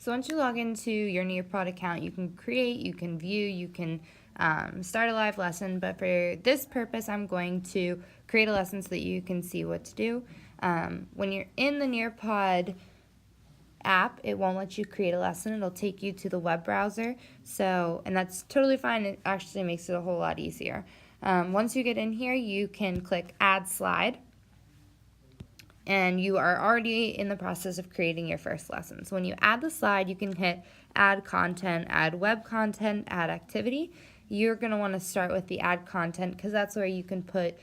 So once you log into your Nearpod account, you can create, you can view, you can start a live lesson, but for this purpose, I'm going to create a lesson so that you can see what to do. When you're in the Nearpod app, it won't let you create a lesson. It'll take you to the web browser, and that's totally fine. It actually makes it a whole lot easier. Once you get in here, you can click Add Slide, and you are already in the process of creating your first lesson. So when you add the slide, you can hit Add Content, Add Web Content, Add Activity. You're going to want to start with the Add Content because that's where you can put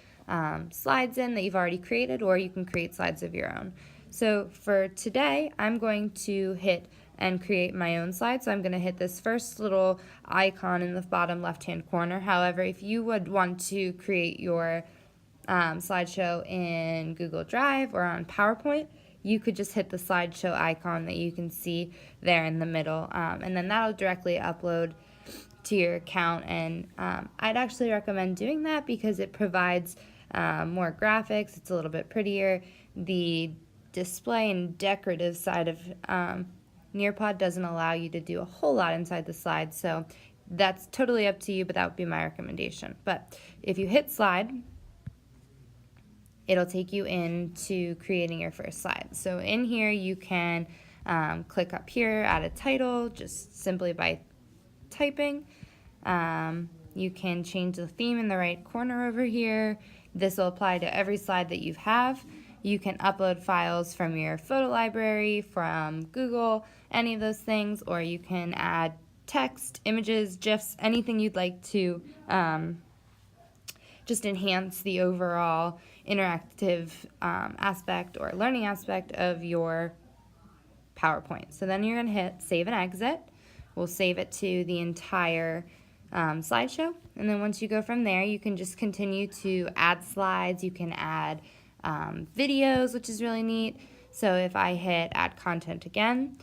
slides in that you've already created, or you can create slides of your own. So for today, I'm going to hit and create my own slide. So I'm going to hit this first little icon in the bottom left-hand corner. However, if you would want to create your slideshow in Google Drive or on PowerPoint, you could just hit the slideshow icon that you can see there in the middle, and then that'll directly upload to your account. And I'd actually recommend doing that because it provides more graphics. It's a little bit prettier. The display and decorative side of Nearpod doesn't allow you to do a whole lot inside the slide, so that's totally up to you, but that would be my recommendation. But if you hit slide, it'll take you into creating your first slide. So in here, you can click up here, add a title, just simply by typing. You can change the theme in the right corner over here. This will apply to every slide that you have. You can upload files from your photo library, from Google, any of those things, or you can add text, images, GIFs, anything you'd like to just enhance the overall interactive aspect or learning aspect of your PowerPoint. So then you're going to hit Save and Exit. We'll save it to the entire slideshow. And then once you go from there, you can just continue to add slides. You can add videos, which is really neat. So if I hit Add Content again,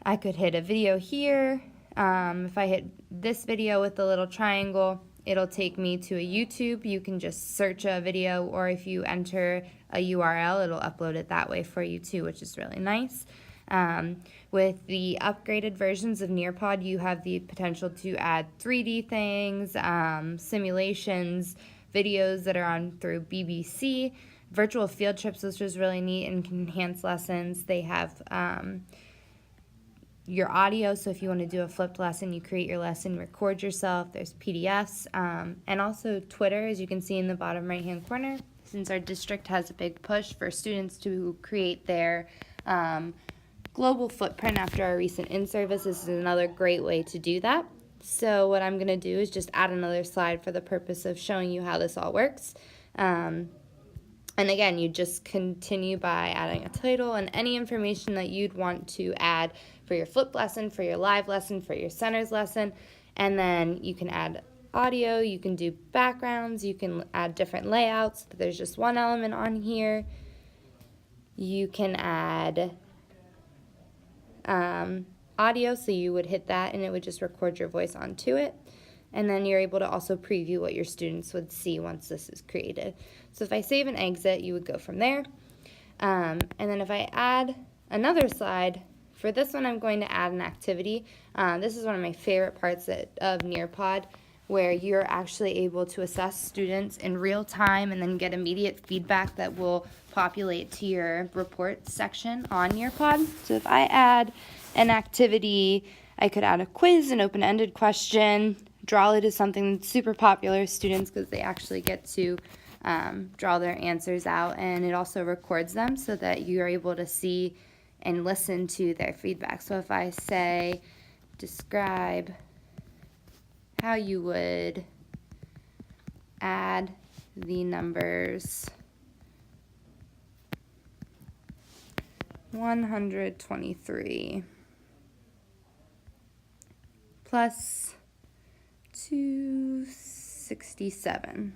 I could hit a video here. If I hit this video with the little triangle, it'll take me to a YouTube. You can just search a video, or if you enter a URL, it'll upload it that way for you too, which is really nice. With the upgraded versions of Nearpod, you have the potential to add 3D things, simulations, videos that are on through BBC, virtual field trips, which is really neat and can enhance lessons. They have your audio, so if you want to do a flipped lesson, you create your lesson, record yourself. There's PDFs, and also Twitter, as you can see in the bottom right-hand corner. Since our district has a big push for students to create their global footprint after our recent in-service, this is another great way to do that. So what I'm going to do is just add another slide for the purpose of showing you how this all works. And again, you just continue by adding a title and any information that you'd want to add for your flipped lesson, for your live lesson, for your centers lesson. And then you can add audio, you can do backgrounds, you can add different layouts. There's just one element on here. You can add audio, so you would hit that and it would just record your voice onto it. And then you're able to also preview what your students would see once this is created. So if I save and exit, you would go from there. And then if I add another slide, for this one I'm going to add an activity. This is one of my favorite parts of Nearpod, where you're actually able to assess students in real time and then get immediate feedback that will populate to your report section on Nearpod. So if I add an activity, I could add a quiz, an open-ended question. Drawlet is something that's super popular with students because they actually get to draw their answers out, and it also records them so that you're able to see and listen to their feedback. So if I say, describe how you would add the numbers 123 plus 267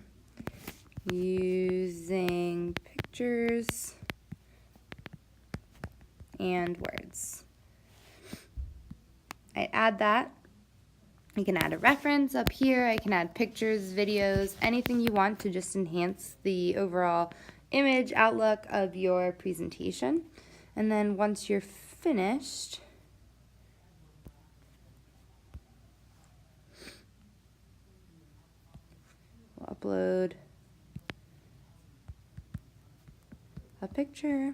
using pictures and words. I add that. You can add a reference up here. I can add pictures, videos, anything you want to just enhance the overall image outlook of your presentation. And then once you're finished, I'll upload a picture.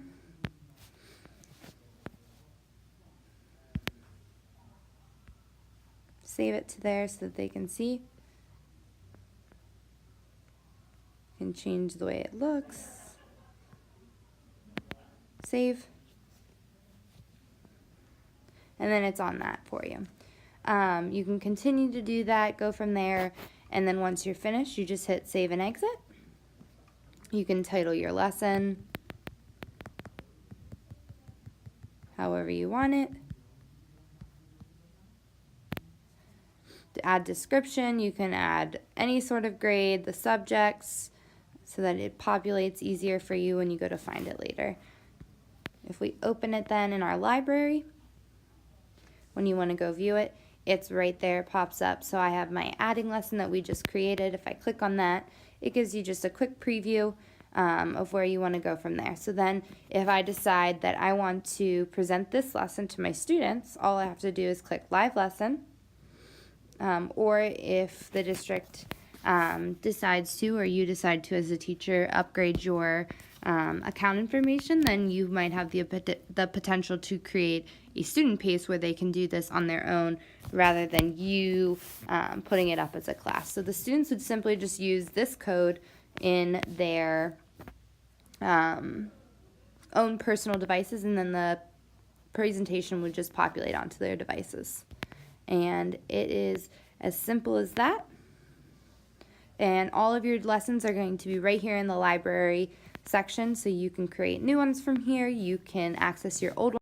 Save it to there so that they can see. You can change the way it looks. Save. And then it's on that for you. You can continue to do that, go from there, and then once you're finished, you just hit save and exit. You can title your lesson however you want it. To add description, you can add any sort of grade, the subjects, so that it populates easier for you when you go to find it later. If we open it then in our library, when you want to go view it, it's right there, pops up. So I have my adding lesson that we just created. If I click on that, it gives you just a quick preview of where you want to go from there. So then if I decide that I want to present this lesson to my students, all I have to do is click live lesson. Or if the district decides to, or you decide to as a teacher, upgrade your account information, then you might have the potential to create a student pace where they can do this on their own rather than you putting it up as a class. So the students would simply just use this code in their own personal devices, and then the presentation would just populate onto their devices. And it is as simple as that. And all of your lessons are going to be right here in the library section, so you can create new ones from here. You can access your old ones.